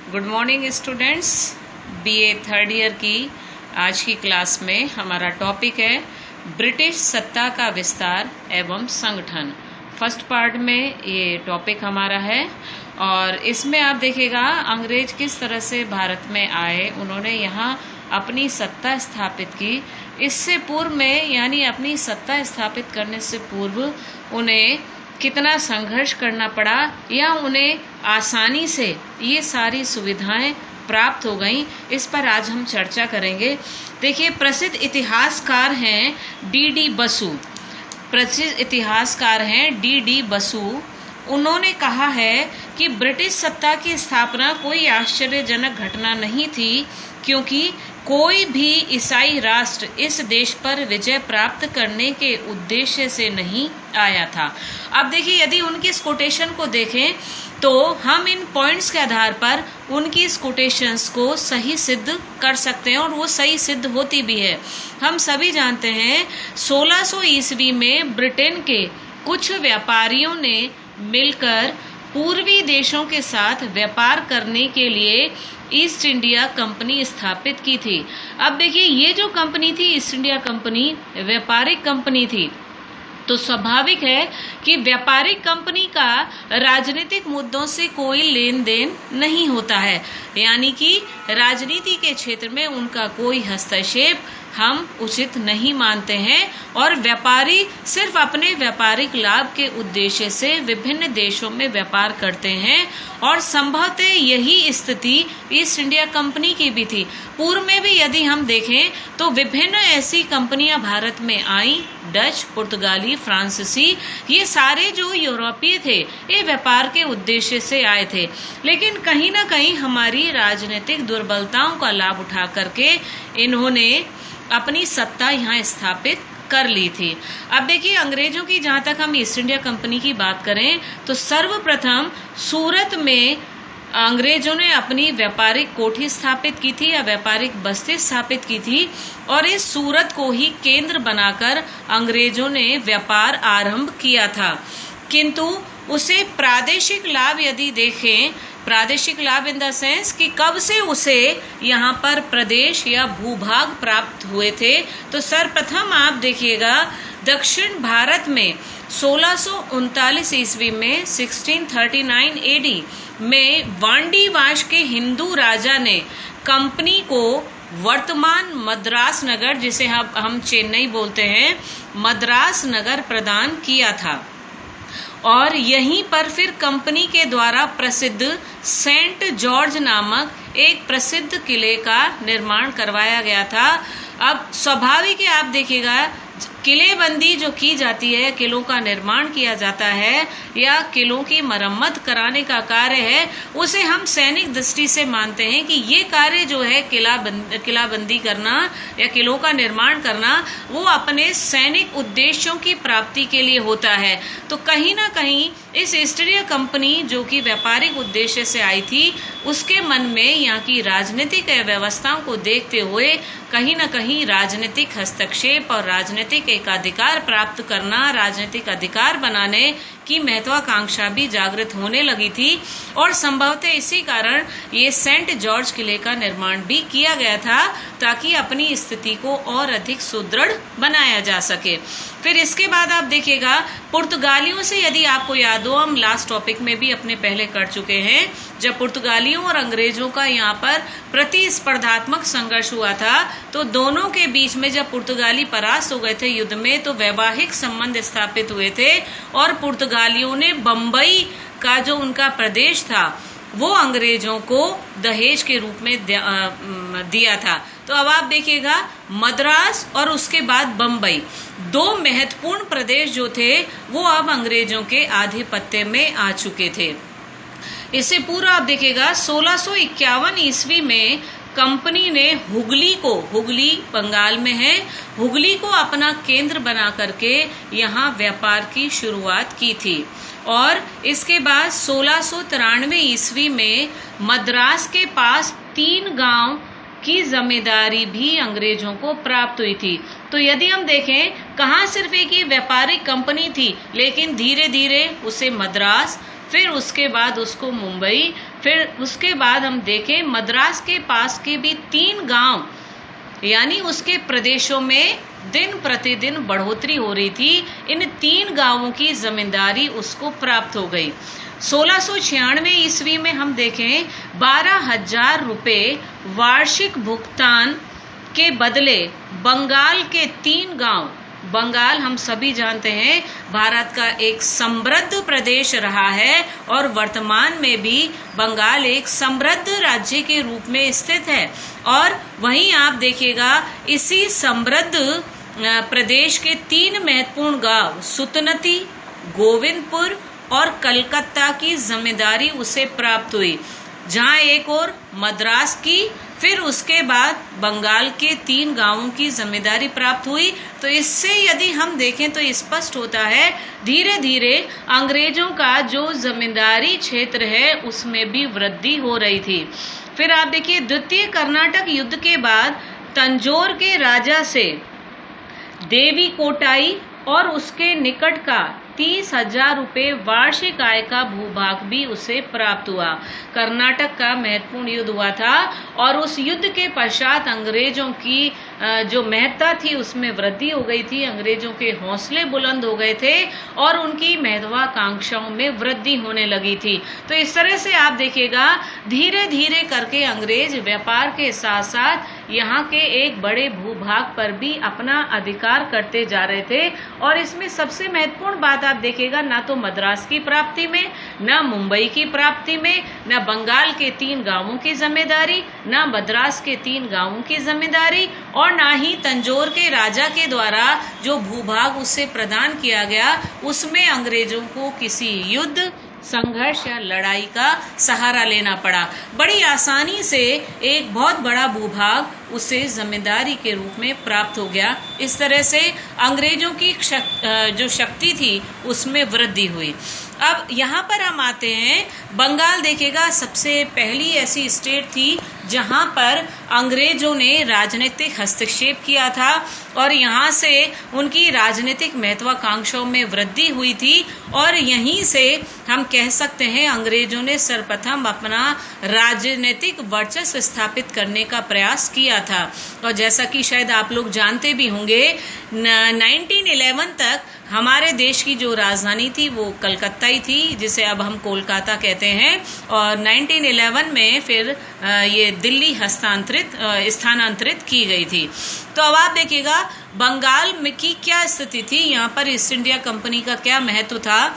Good morning students. BA third year की आज की क्लास में हमारा टॉपिक है ब्रिटिश सत्ता का विस्तार एवं संगठन। फर्स्ट पार्ट में ये टॉपिक हमारा है और इसमें आप देखिएगा अंग्रेज किस तरह से भारत में आए, उन्होंने यहाँ अपनी सत्ता स्थापित की। इससे पूर्व में यानी अपनी सत्ता स्थापित करने से पूर्व उन्हें कितना संघर्ष करना पड़ा या उन्हें आसानी से ये सारी सुविधाएं प्राप्त हो गईं, इस पर आज हम चर्चा करेंगे। देखिए, प्रसिद्ध इतिहासकार हैं डी बसु। प्रसिद्ध इतिहासकार हैं डी बसु। उन्होंने कहा है कि ब्रिटिश सत्ता की स्थापना कोई आश्चर्यजनक घटना नहीं थी, क्योंकि कोई भी ईसाई राष्ट्र इस देश पर विजय प्राप्त करने के उद्देश्य से नहीं आया था। अब देखिए, यदि उनकी इस कोटेशन को देखें तो हम इन पॉइंट्स के आधार पर उनकी इस कोटेशंस को सही सिद्ध कर सकते हैं और वो सही सिद्ध होती भी है। हम सभी जानते हैं 1600 ईस्वी में ब्रिटेन के कुछ व्यापारियों ने मिलकर पूर्वी देशों के साथ व्यापार करने के लिए ईस्ट इंडिया कंपनी स्थापित की थी। अब देखिए, ये जो कंपनी थी ईस्ट इंडिया कंपनी व्यापारिक कंपनी थी, तो स्वाभाविक है कि व्यापारिक कंपनी का राजनीतिक मुद्दों से कोई लेन देन नहीं होता है, यानी कि राजनीति के क्षेत्र में उनका कोई हस्तक्षेप हम उचित नहीं मानते हैं और व्यापारी सिर्फ अपने व्यापारिक लाभ के उद्देश्य से विभिन्न देशों में व्यापार करते हैं और संभवतः यही स्थिति ईस्ट इंडिया कंपनी की भी थी। पूर्व में भी यदि हम देखें तो विभिन्न ऐसी कंपनियां भारत में आई, डच, पुर्तगाली, फ्रांसीसी, ये सारे जो यूरोपीय थे ये व्यापार के उद्देश्य से आए थे, लेकिन कहीं ना कहीं हमारी राजनीतिक दुर्बलताओं का लाभ उठा करके इन्होंने अपनी सत्ता यहाँ स्थापित कर ली थी। अब देखिए, अंग्रेजों की जहाँ तक हम ईस्ट इंडिया कंपनी की बात करें तो सर्वप्रथम सूरत में अंग्रेजों ने अपनी व्यापारिक कोठी स्थापित की थी या व्यापारिक बस्ती स्थापित की थी और इस सूरत को ही केंद्र बनाकर अंग्रेजों ने व्यापार आरंभ किया था। किंतु उसे प्रादेशिक लाभ यदि देखें, प्रादेशिक लाभ इन द सेंस कि कब से उसे यहाँ पर प्रदेश या भूभाग प्राप्त हुए थे, तो सर्वप्रथम आप देखिएगा दक्षिण भारत में 1639 ईस्वी में 1639 एडी में वांडीवाश के हिंदू राजा ने कंपनी को वर्तमान मद्रास नगर, जिसे हम चेन्नई बोलते हैं, मद्रास नगर प्रदान किया था और यहीं पर फिर कंपनी के द्वारा प्रसिद्ध सेंट जॉर्ज नामक एक प्रसिद्ध किले का निर्माण करवाया गया था। अब स्वाभाविक है, आप देखिएगा किलेबंदी जो की जाती है, किलों का निर्माण किया जाता है या किलों की मरम्मत कराने का कार्य है, उसे हम सैनिक दृष्टि से मानते हैं कि ये कार्य जो है किलाबंदी करना या किलों का निर्माण करना, वो अपने सैनिक उद्देश्यों की प्राप्ति के लिए होता है। तो कहीं ना कहीं इस ईस्ट इंडिया कंपनी जो कि व्यापारिक उद्देश्य से आई थी, उसके मन में यहाँ की राजनीतिक व्यवस्थाओं को देखते हुए कहीं ना कहीं राजनीतिक हस्तक्षेप और राजनीतिक एकाधिकार प्राप्त करना, राजनीतिक अधिकार बनाने की महत्वाकांक्षा भी जागृत होने लगी थी और संभवतः इसी कारण ये सेंट जॉर्ज किले का निर्माण भी किया गया था ताकि अपनी स्थिति को और अधिक सुदृढ़ बनाया जा सके। फिर इसके बाद आप देखिएगा पुर्तगालियों से, यदि आपको याद हो, हम लास्ट टॉपिक में भी अपने पहले कर चुके हैं, जब पुर्तगालियों और अंग्रेजों का यहाँ पर प्रतिस्पर्धात्मक संघर्ष हुआ था तो दोनों के बीच में जब पुर्तगाली परास्त हो गए थे युद्ध में तो वैवाहिक संबंध स्थापित हुए थे और पुर्तगालियों ने बंबई का जो उनका प्रदेश था वो अंग्रेजों को दहेज के रूप में दिया था। तो अब आप देखिएगा मद्रास और उसके बाद बंबई, दो महत्वपूर्ण प्रदेश जो थे वो अब अंग्रेजों के आधिपत्य में आ चुके थे। इससे पूर्व आप देखिएगा 1651 ईस्वी में कंपनी ने हुगली बंगाल में है, हुगली को अपना केंद्र बना करके यहाँ व्यापार की शुरुआत की थी और इसके बाद 1693 ईस्वी में मद्रास के पास 3 गांव की जमींदारी भी अंग्रेजों को प्राप्त हुई थी। तो यदि हम देखें, कहाँ सिर्फ एक ही व्यापारिक कंपनी थी, लेकिन धीरे धीरे उसे मद्रास, फिर उसके बाद उसको मुंबई, फिर उसके बाद हम देखें मद्रास के पास के भी 3 गांव यानी उसके प्रदेशों में दिन प्रतिदिन बढ़ोतरी हो रही थी। इन 3 गांवों की जमींदारी उसको प्राप्त हो गई। 1696 ईस्वी में हम देखें 12,000 रुपये वार्षिक भुगतान के बदले बंगाल के 3 गांव, बंगाल हम सभी जानते हैं भारत का एक समृद्ध प्रदेश रहा है और वर्तमान में भी बंगाल एक समृद्ध राज्य के रूप में स्थित है। और वहीं आप देखिएगा इसी समृद्ध प्रदेश के 3 महत्वपूर्ण गांव सुतनती, गोविंदपुर और कलकत्ता की जिम्मेदारी उसे प्राप्त हुई, जहां एक और मद्रास की, फिर उसके बाद बंगाल के 3 गांवों की जिम्मेदारी प्राप्त हुई। तो इससे यदि हम देखें तो स्पष्ट होता है धीरे धीरे अंग्रेजों का जो जमींदारी क्षेत्र है उसमें भी वृद्धि हो रही थी। फिर आप देखिए द्वितीय कर्नाटक युद्ध के बाद तंजौर के राजा से देवी कोटाई और उसके निकट का 30,000 रुपये वार्षिक आय का भूभाग भी उसे प्राप्त हुआ। कर्नाटक का महत्वपूर्ण युद्ध हुआ था और उस युद्ध के पश्चात अंग्रेजों की जो महत्ता थी उसमें वृद्धि हो गई थी। अंग्रेजों के हौसले बुलंद हो गए थे और उनकी महत्वाकांक्षाओं में वृद्धि होने लगी थी। तो इस तरह से आप देखिएगा धीरे धीरे करके अंग्रेज व्यापार के साथ साथ यहाँ के एक बड़े भूभाग पर भी अपना अधिकार करते जा रहे थे। और इसमें सबसे महत्वपूर्ण बात आप देखिएगा ना तो मद्रास की प्राप्ति में, ना मुंबई की प्राप्ति में, ना बंगाल के 3 गांवों की जिम्मेदारी, ना मद्रास के 3 गांवों की जिम्मेदारी और ना ही तंजौर के राजा के द्वारा जो भूभाग उससे प्रदान किया गया उसमें अंग्रेजों को किसी युद्ध, संघर्ष या लड़ाई का सहारा लेना पड़ा। बड़ी आसानी से एक बहुत बड़ा भूभाग उसे जमींदारी के रूप में प्राप्त हो गया। इस तरह से अंग्रेजों की जो शक्ति थी उसमें वृद्धि हुई। अब यहाँ पर हम आते हैं, बंगाल देखेगा सबसे पहली ऐसी स्टेट थी जहाँ पर अंग्रेजों ने राजनीतिक हस्तक्षेप किया था और यहाँ से उनकी राजनीतिक महत्वाकांक्षाओं में वृद्धि हुई थी। और यहीं से हम कह सकते हैं अंग्रेजों ने सर्वप्रथम अपना राजनीतिक वर्चस्व स्थापित करने का प्रयास किया था। और जैसा कि शायद आप लोग जानते भी होंगे 1911 तक हमारे देश की जो राजधानी थी वो कलकत्ता ही थी, जिसे अब हम कोलकाता कहते हैं। और 1911 में फिर ये दिल्ली स्थानांतरित की गई थी। तो अब आप देखिएगा बंगाल में की क्या स्थिति थी, यहाँ पर ईस्ट इंडिया कंपनी का क्या महत्व था।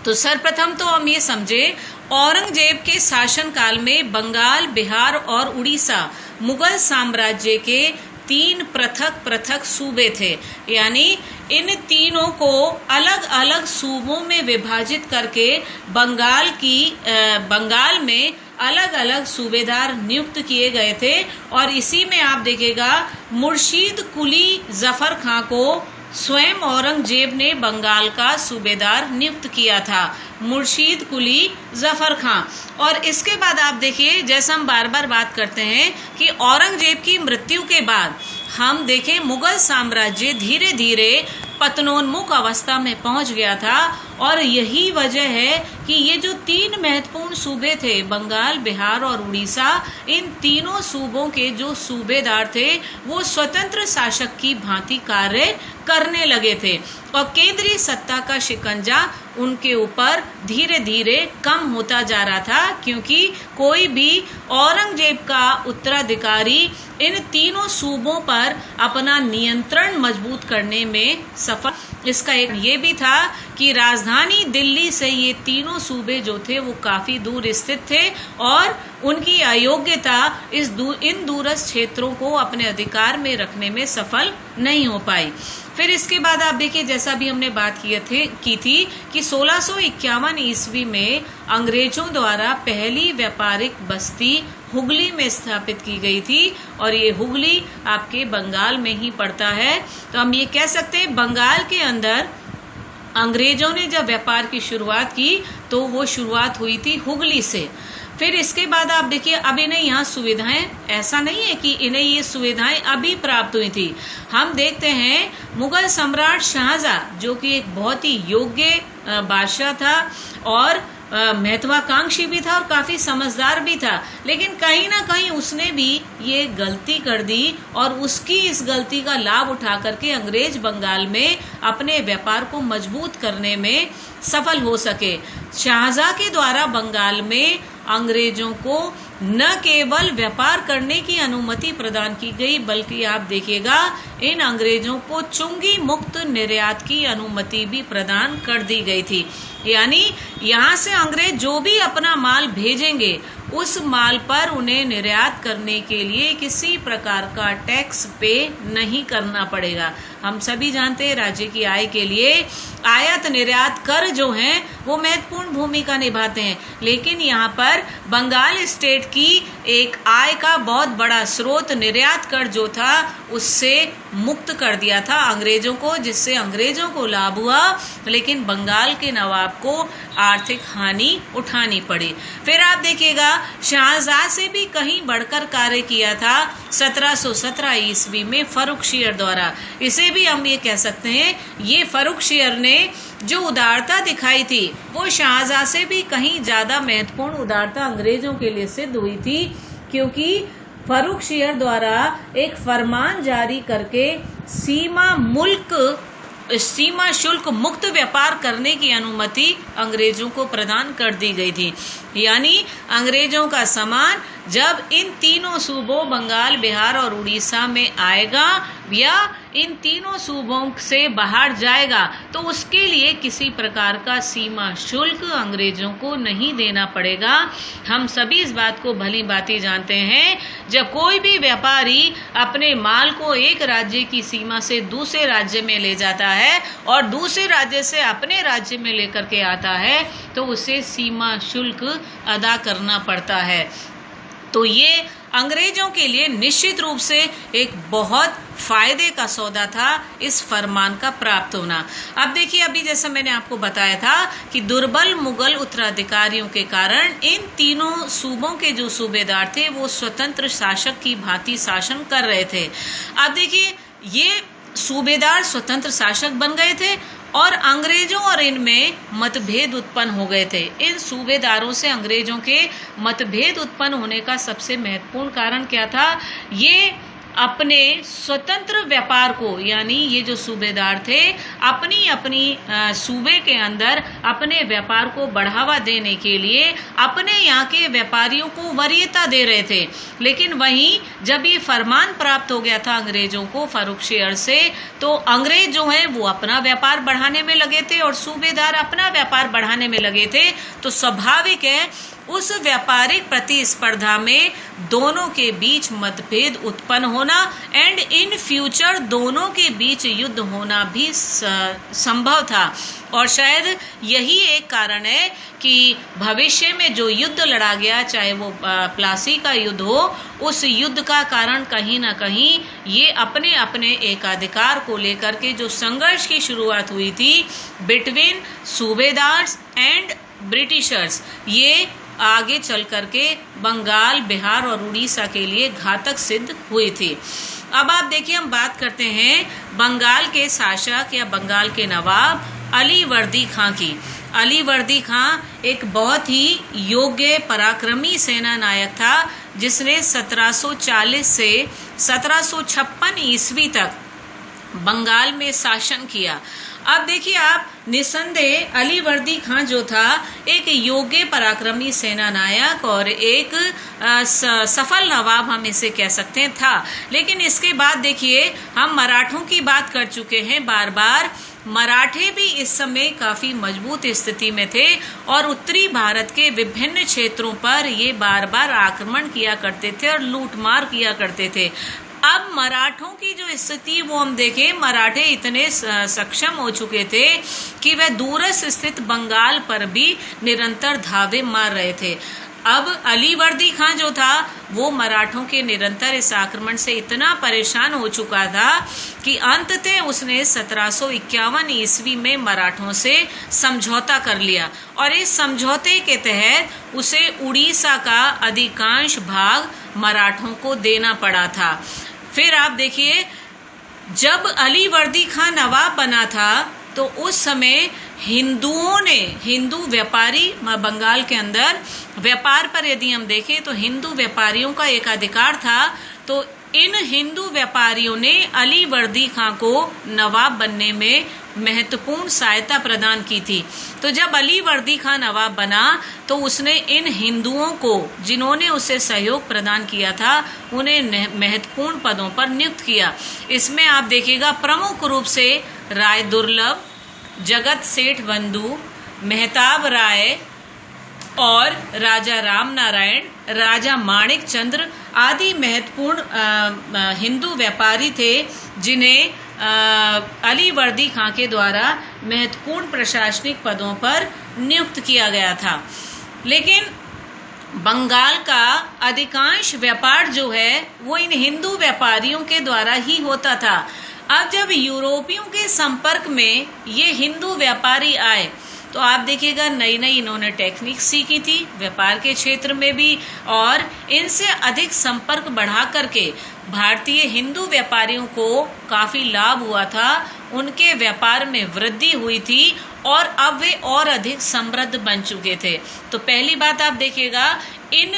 तो सर्वप्रथम तो हम ये समझे औरंगजेब के शासनकाल में बंगाल, बिहार और उड़ीसा मुगल साम्राज्य के 3 पृथक सूबे थे। यानी इन तीनों को अलग अलग सूबों में विभाजित करके बंगाल में अलग अलग सूबेदार नियुक्त किए गए थे। और इसी में आप देखिएगा मुर्शीद कुली जफर खां को स्वयं औरंगजेब ने बंगाल का सूबेदार नियुक्त किया था, मुर्शीद कुली जफर खां। और इसके बाद आप देखिए जैसा हम बार बार बात करते हैं कि औरंगजेब की मृत्यु के बाद हम देखें मुगल साम्राज्य धीरे धीरे पतनोन्मुख अवस्था में पहुंच गया था। और यही वजह है कि ये जो 3 महत्वपूर्ण सूबे थे बंगाल, बिहार और उड़ीसा, इन तीनों सूबों के जो सूबेदार थे वो स्वतंत्र शासक की भांति कार्य करने लगे थे और केंद्रीय सत्ता का शिकंजा उनके ऊपर धीरे धीरे कम होता जा रहा था, क्योंकि कोई भी औरंगजेब का उत्तराधिकारी इन तीनों सूबों पर अपना नियंत्रण मजबूत करने में सफल। इसका एक ये भी था कि राजधानी दिल्ली से ये तीनों सूबे जो थे वो काफी दूर स्थित थे और उनकी अयोग्यता इन दूरस्थ क्षेत्रों को अपने अधिकार में रखने में सफल नहीं हो पाई। फिर इसके बाद आप देखिए जैसा भी हमने बात की थी कि 1651 ईस्वी में अंग्रेजों द्वारा पहली व्यापारिक बस्ती हुगली में स्थापित की गई थी और ये हुगली आपके बंगाल में ही पड़ता है। तो हम ये कह सकते हैं बंगाल के अंदर अंग्रेजों ने जब व्यापार की शुरुआत की तो वो शुरुआत हुई थी हुगली से। फिर इसके बाद आप देखिए अब इन्हें यहाँ सुविधाएं, ऐसा नहीं है कि इन्हें ये सुविधाएं अभी प्राप्त हुई थी। हम देखते हैं मुगल सम्राट शाहजहां जो कि एक बहुत ही योग्य बादशाह था और महत्वाकांक्षी भी था और काफी समझदार भी था, लेकिन कहीं ना कहीं उसने भी ये गलती कर दी और उसकी इस गलती का लाभ उठा करके अंग्रेज बंगाल में अपने व्यापार को मजबूत करने में सफल हो सके। शाहजहां के द्वारा बंगाल में अंग्रेजों को न केवल व्यापार करने की अनुमति प्रदान की गई, बल्कि आप देखिएगा इन अंग्रेजों को चुंगी मुक्त निर्यात की अनुमति भी प्रदान कर दी गई थी। यानी यहाँ से अंग्रेज जो भी अपना माल भेजेंगे उस माल पर उन्हें निर्यात करने के लिए किसी प्रकार का टैक्स पे नहीं करना पड़ेगा। हम सभी जानते हैं राज्य की आय के लिए आयात निर्यात कर जो हैं वो महत्वपूर्ण भूमिका निभाते हैं, लेकिन यहाँ पर बंगाल स्टेट की एक आय का बहुत बड़ा स्रोत निर्यात कर जो था उससे मुक्त कर दिया था अंग्रेजों को, जिससे अंग्रेजों को लाभ हुआ, लेकिन बंगाल के नवाब को आर्थिक हानि उठानी पड़ी। फिर आप देखिएगा शाहजहां से भी कहीं बढ़कर कार्य किया था 1717 ईस्वी में फर्रुखशियर द्वारा। इसे भी हम ये कह सकते हैं, ये फर्रुखशियर ने जो उदारता दिखाई थी वो शाहजहां से भी कहीं ज्यादा महत्वपूर्ण उदारता अंग्रेजों के लिए सिद्ध हुई थी, क्योंकि फर्रुखशियर द्वारा एक फरमान जारी करके सीमा शुल्क मुक्त व्यापार करने की अनुमति अंग्रेजों को प्रदान कर दी गई थी। यानी अंग्रेजों का सामान जब इन तीनों सूबों बंगाल, बिहार और उड़ीसा में आएगा या इन तीनों सूबों से बाहर जाएगा तो उसके लिए किसी प्रकार का सीमा शुल्क अंग्रेजों को नहीं देना पड़ेगा। हम सभी इस बात को भली भांति जानते हैं, जब कोई भी व्यापारी अपने माल को एक राज्य की सीमा से दूसरे राज्य में ले जाता है और दूसरे राज्य से अपने राज्य में लेकर के आता है तो उसे सीमा शुल्क अदा करना पड़ता है। तो ये अंग्रेजों के लिए निश्चित रूप से एक बहुत फायदे का सौदा था इस फरमान का प्राप्त होना। अब देखिए, अभी जैसा मैंने आपको बताया था कि दुर्बल मुगल उत्तराधिकारियों के कारण इन तीनों सूबों के जो सूबेदार थे वो स्वतंत्र शासक की भांति शासन कर रहे थे। अब देखिए, ये सूबेदार स्वतंत्र शासक बन गए थे और अंग्रेजों और इनमें मतभेद उत्पन्न हो गए थे। इन सूबेदारों से अंग्रेजों के मतभेद उत्पन्न होने का सबसे महत्वपूर्ण कारण क्या था? ये अपने स्वतंत्र व्यापार को, यानी ये जो सूबेदार थे अपनी सूबे के अंदर अपने व्यापार को बढ़ावा देने के लिए अपने यहाँ के व्यापारियों को वरीयता दे रहे थे। लेकिन वहीं जब ये फरमान प्राप्त हो गया था अंग्रेजों को फर्रुखशियर से, तो अंग्रेज जो हैं वो अपना व्यापार बढ़ाने में लगे थे और सूबेदार अपना व्यापार बढ़ाने में लगे थे। तो स्वाभाविक है उस व्यापारिक प्रतिस्पर्धा में दोनों के बीच मतभेद उत्पन्न होना एंड इन फ्यूचर दोनों के बीच युद्ध होना भी संभव था। और शायद यही एक कारण है कि भविष्य में जो युद्ध लड़ा गया, चाहे वो प्लासी का युद्ध हो, उस युद्ध का कारण कहीं ना कहीं ये अपने अपने एकाधिकार को लेकर के जो संघर्ष की शुरुआत हुई थी बिटवीन सूबेदार्स एंड ब्रिटिशर्स, ये आगे चल करके बंगाल, बिहार और उड़ीसा के लिए घातक सिद्ध हुई थी। अब आप देखिए, हम बात करते हैं बंगाल के शासक या बंगाल के नवाब अलीवर्दी खां की। अलीवर्दी खां एक बहुत ही योग्य पराक्रमी सेना नायक था जिसने 1740 से 1756 ईस्वी तक बंगाल में शासन किया। अब देखिए आप, निसंदेह अलीवर्दी खां जो था एक योग्य पराक्रमी सेना नायक और एक सफल नवाब हम इसे कह सकते हैं था। लेकिन इसके बाद देखिए, हम मराठों की बात कर चुके हैं बार बार। मराठे भी इस समय काफी मजबूत स्थिति में थे और उत्तरी भारत के विभिन्न क्षेत्रों पर ये बार बार आक्रमण किया करते थे और लूटमार किया करते थे। अब मराठों की जो स्थिति वो हम देखें, मराठे इतने सक्षम हो चुके थे कि वह दूरस्थ स्थित बंगाल पर भी निरंतर धावे मार रहे थे। अब अलीवर्दी खां जो था वो मराठों के निरंतर इस आक्रमण से इतना परेशान हो चुका था कि अंततः उसने 1751 ईस्वी में मराठों से समझौता कर लिया और इस समझौते के तहत उसे उड़ीसा का अधिकांश भाग मराठों को देना पड़ा था। फिर आप देखिए, जब अलीवर्दी खां नवाब बना था तो उस समय हिंदू व्यापारी बंगाल के अंदर व्यापार पर यदि हम देखें तो हिंदू व्यापारियों का एक अधिकार था। तो इन हिंदू व्यापारियों ने अली वर्दी खां को नवाब बनने में महत्वपूर्ण सहायता प्रदान की थी। तो जब अली वर्दी खां नवाब बना तो उसने इन हिंदुओं को, जिन्होंने उसे सहयोग प्रदान किया था, उन्हें महत्वपूर्ण पदों पर नियुक्त किया। इसमें आप देखिएगा प्रमुख रूप से राय दुर्लभ, जगत सेठ बंधु, मेहताब राय और राजा राम नारायण, राजा माणिक चंद्र आदि महत्वपूर्ण हिंदू व्यापारी थे, जिन्हें अली वर्दी खां के द्वारा महत्वपूर्ण प्रशासनिक पदों पर नियुक्त किया गया था। लेकिन बंगाल का अधिकांश व्यापार जो है वो इन हिंदू व्यापारियों के द्वारा ही होता था। अब जब यूरोपियों के संपर्क में ये हिंदू व्यापारी आए तो आप देखिएगा नई नई इन्होंने टेक्निक सीखी थी व्यापार के क्षेत्र में भी, और इनसे अधिक संपर्क बढ़ा करके भारतीय हिंदू व्यापारियों को काफ़ी लाभ हुआ था, उनके व्यापार में वृद्धि हुई थी और अब वे और अधिक समृद्ध बन चुके थे। तो पहली बात आप देखिएगा, इन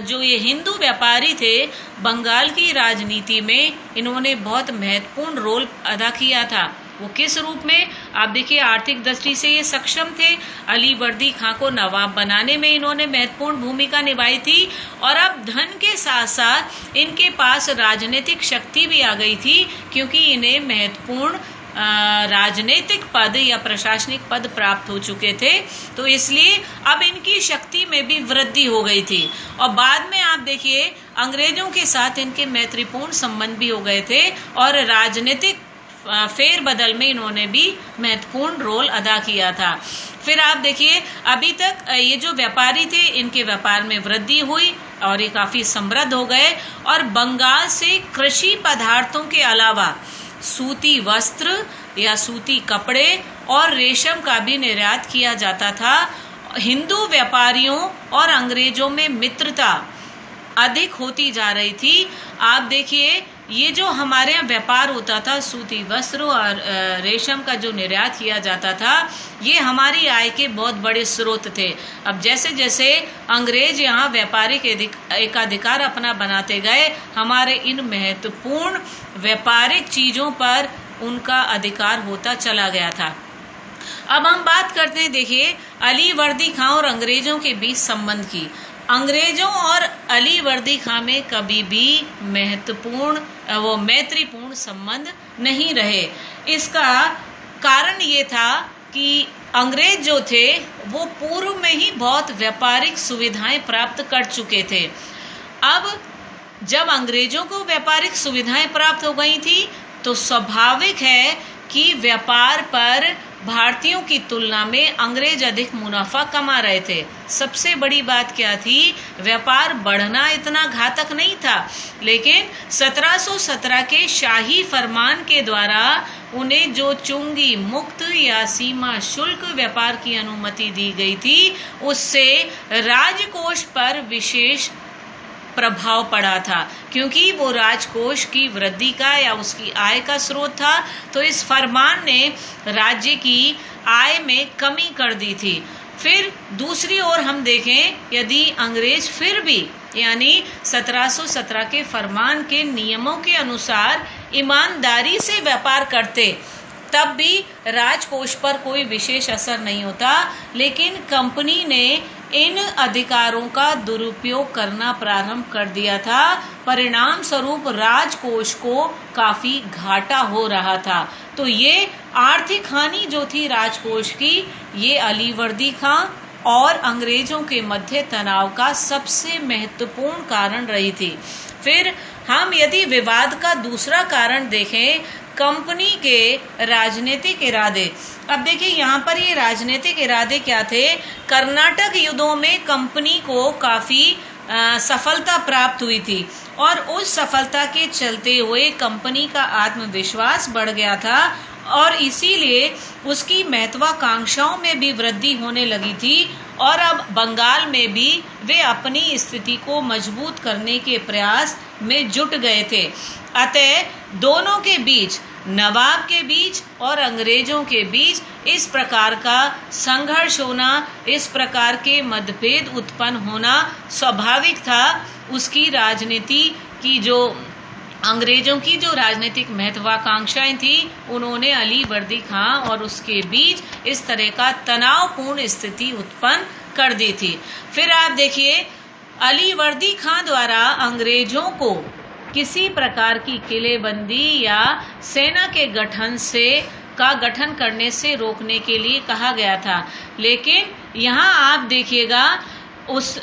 जो ये हिंदू व्यापारी थे बंगाल की राजनीति में इन्होंने बहुत महत्वपूर्ण रोल अदा किया था। वो किस रूप में? आप देखिए, आर्थिक दृष्टि से ये सक्षम थे, अली वर्दी खां को नवाब बनाने में इन्होंने महत्वपूर्ण भूमिका निभाई थी, और अब धन के साथ साथ इनके पास राजनीतिक शक्ति भी आ गई थी, क्योंकि इन्हें महत्वपूर्ण राजनीतिक पद या प्रशासनिक पद प्राप्त हो चुके थे। तो इसलिए अब इनकी शक्ति में भी वृद्धि हो गई थी, और बाद में आप देखिए अंग्रेजों के साथ इनके मैत्रीपूर्ण संबंध भी हो गए थे, और राजनीतिक फेरबदल में इन्होंने भी महत्वपूर्ण रोल अदा किया था। फिर आप देखिए, अभी तक ये जो व्यापारी थे इनके व्यापार में वृद्धि हुई और ये काफ़ी समृद्ध हो गए, और बंगाल से कृषि पदार्थों के अलावा सूती वस्त्र या सूती कपड़े और रेशम का भी निर्यात किया जाता था। हिंदू व्यापारियों और अंग्रेजों में मित्रता अधिक होती जा रही थी। आप देखिए, ये जो हमारे यहाँ व्यापार होता था, सूती वस्त्र और रेशम का जो निर्यात किया जाता था, ये हमारी आय के बहुत बड़े स्रोत थे। अब जैसे जैसे अंग्रेज यहाँ व्यापारिक एकाधिकार अपना बनाते गए, हमारे इन महत्वपूर्ण व्यापारिक चीज़ों पर उनका अधिकार होता चला गया था। अब हम बात करते हैं, देखिए, अली वर्दी खां और अंग्रेजों के बीच संबंध की। अंग्रेजों और अली वर्दी खां में कभी भी मैत्रीपूर्ण संबंध नहीं रहे। इसका कारण ये था कि अंग्रेज जो थे वो पूर्व में ही बहुत व्यापारिक सुविधाएं प्राप्त कर चुके थे। अब जब अंग्रेजों को व्यापारिक सुविधाएं प्राप्त हो गई थी तो स्वाभाविक है कि व्यापार पर भारतीयों की तुलना में अंग्रेज अधिक मुनाफा कमा रहे थे। सबसे बड़ी बात क्या थी? व्यापार बढ़ना इतना घातक नहीं था, लेकिन 1717 के शाही फरमान के द्वारा उन्हें जो चुंगी मुक्त या सीमा शुल्क व्यापार की अनुमति दी गई थी, उससे राजकोष पर विशेष प्रभाव पड़ा था, क्योंकि वो राजकोष की वृद्धि का या उसकी आय का स्रोत था। तो इस फरमान ने राज्य की आय में कमी कर दी थी। फिर दूसरी ओर हम देखें, यदि अंग्रेज फिर भी यानी 1717 के फरमान के नियमों के अनुसार ईमानदारी से व्यापार करते, तब भी राजकोष पर कोई विशेष असर नहीं होता। लेकिन कंपनी ने इन अधिकारों का दुरुपयोग करना प्रारंभ कर दिया था। परिणाम स्वरूप राजकोष को काफ़ी घाटा हो रहा था। तो ये आर्थिक हानि जो थी राजकोष की, ये अली वर्दी खां और अंग्रेजों के मध्य तनाव का सबसे महत्वपूर्ण कारण रही थी। फिर हम यदि विवाद का दूसरा कारण देखें, कंपनी के राजनीतिक इरादे। अब देखिए, यहाँ पर ये राजनीतिक इरादे क्या थे? कर्नाटक युद्धों में कंपनी को काफ़ी सफलता प्राप्त हुई थी, और उस सफलता के चलते हुए कंपनी का आत्मविश्वास बढ़ गया था, और इसीलिए उसकी महत्वाकांक्षाओं में भी वृद्धि होने लगी थी। और अब बंगाल में भी वे अपनी स्थिति को मजबूत करने के प्रयास में जुट गए थे। अतः दोनों के बीच नवाब के बीच और अंग्रेजों के बीच इस प्रकार का संघर्ष होना, इस प्रकार के मतभेद उत्पन्न होना स्वाभाविक था। उसकी राजनीति की जो अंग्रेजों की जो राजनीतिक महत्वाकांक्षाएं थी, उन्होंने अली वर्दी खां और उसके बीच इस तरह का तनावपूर्ण स्थिति उत्पन्न कर दी थी। फिर आप देखिए, अली वर्दी खां द्वारा अंग्रेजों को किसी प्रकार की किलेबंदी या सेना के गठन करने से रोकने के लिए कहा गया था। लेकिन यहाँ आप देखिएगा, उस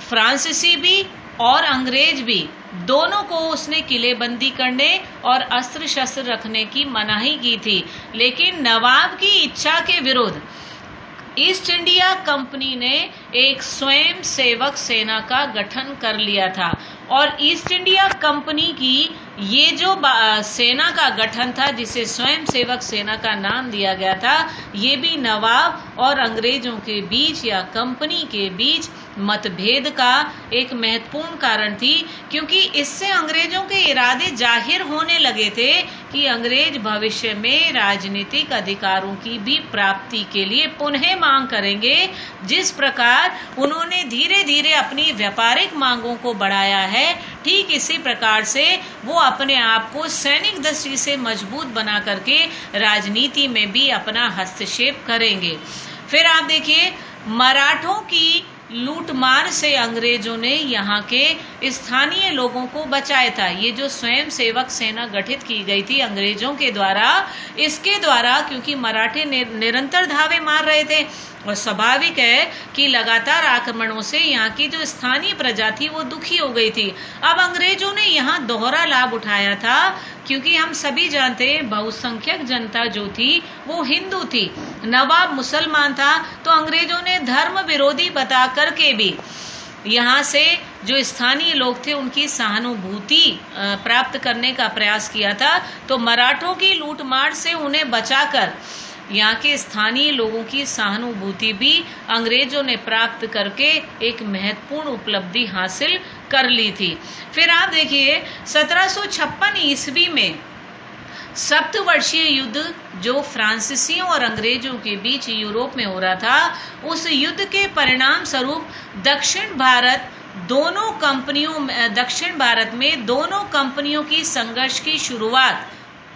फ्रांसीसी भी और अंग्रेज भी दोनों को उसने किलेबंदी करने और अस्त्र शस्त्र रखने की मनाही की थी। लेकिन नवाब की इच्छा के विरुद्ध ईस्ट इंडिया कंपनी ने एक स्वयं सेवक सेना का गठन कर लिया था। और ईस्ट इंडिया कंपनी की ये जो सेना का गठन था, जिसे स्वयं सेवक सेना का नाम दिया गया था, ये भी नवाब और अंग्रेजों के बीच या कंपनी के बीच मतभेद का एक महत्वपूर्ण कारण थी, क्योंकि इससे अंग्रेजों के इरादे जाहिर होने लगे थे कि अंग्रेज भविष्य में राजनीतिक अधिकारों की भी प्राप्ति के लिए पुनः मांग करेंगे। जिस प्रकार उन्होंने धीरे धीरे अपनी व्यापारिक मांगों को बढ़ाया है, ठीक इसी प्रकार से वो अपने आप को सैनिक दृष्टि से मजबूत बना करके राजनीति में भी अपना हस्तक्षेप करेंगे। फिर आप देखिए, मराठों की लूटमार से अंग्रेजों ने यहाँ के स्थानीय लोगों को बचाया था। ये जो स्वयं सेवक सेना गठित की गई थी अंग्रेजों के द्वारा, इसके द्वारा क्योंकि मराठे निरंतर धावे मार रहे थे और स्वाभाविक है कि लगातार आक्रमणों से यहाँ की जो स्थानीय प्रजा थी वो दुखी हो गई थी। अब अंग्रेजों ने यहाँ दोहरा लाभ उठाया था, क्योंकि हम सभी जानते हैं बहुसंख्यक जनता जो थी वो हिंदू थी, नवाब मुसलमान था, तो अंग्रेजों ने धर्म विरोधी बता करके भी यहाँ से जो स्थानीय लोग थे उनकी सहानुभूति प्राप्त करने का प्रयास किया था। तो मराठों की लूटमार से उन्हें बचाकर यहाँ के स्थानीय लोगों की सहानुभूति भी अंग्रेजों ने प्राप्त करके एक महत्वपूर्ण उपलब्धि हासिल कर ली थी। फिर आप देखिए, 1756 ईस्वी में सप्तवर्षीय युद्ध जो फ्रांसीसियों और अंग्रेजों के बीच यूरोप में हो रहा था, उस युद्ध के परिणाम स्वरूप दक्षिण भारत में दोनों कंपनियों की संघर्ष की शुरुआत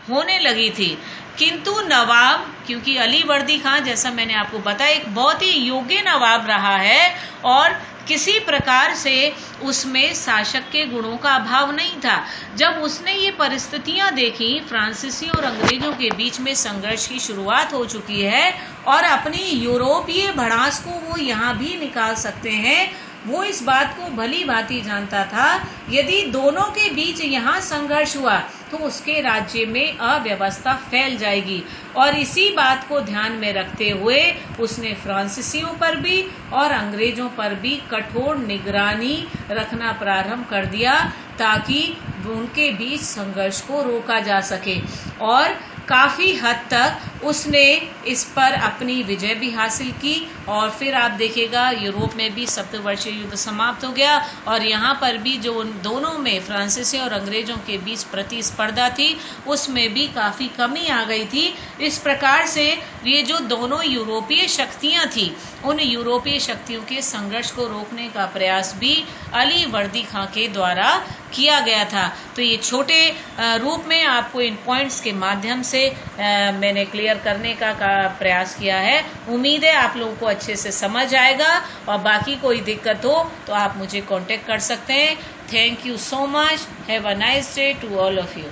होने लगी थी। किंतु नवाब, क्योंकि अली वर्दी खां जैसा मैंने आपको बताया एक बहुत ही योग्य नवाब रहा है और किसी प्रकार से उसमें शासक के गुणों का अभाव नहीं था। जब उसने ये परिस्थितियां देखी, फ्रांसीसी और अंग्रेजों के बीच में संघर्ष की शुरुआत हो चुकी है और अपनी यूरोपीय भड़ास को वो यहाँ भी निकाल सकते हैं, वो इस बात को भली भांति जानता था। यदि दोनों के बीच यहाँ संघर्ष हुआ तो उसके राज्य में अव्यवस्था फैल जाएगी, और इसी बात को ध्यान में रखते हुए उसने फ्रांसीसियों पर भी और अंग्रेजों पर भी कठोर निगरानी रखना प्रारंभ कर दिया, ताकि उनके बीच संघर्ष को रोका जा सके। और काफ़ी हद तक उसने इस पर अपनी विजय भी हासिल की। और फिर आप देखिएगा, यूरोप में भी सप्तवर्षीय युद्ध समाप्त हो गया और यहाँ पर भी जो उन दोनों में फ्रांसीसी और अंग्रेजों के बीच प्रतिस्पर्धा थी उसमें भी काफ़ी कमी आ गई थी। इस प्रकार से ये जो दोनों यूरोपीय शक्तियाँ थी, उन यूरोपीय शक्तियों के संघर्ष को रोकने का प्रयास भी अली वर्दी खां के द्वारा किया गया था। तो ये छोटे रूप में आपको इन पॉइंट्स के माध्यम से मैंने क्लियर करने का प्रयास किया है। उम्मीद है आप लोगों को अच्छे से समझ आएगा, और बाकी कोई दिक्कत हो तो आप मुझे कांटेक्ट कर सकते हैं। Thank you so much. Have a nice day to all of you.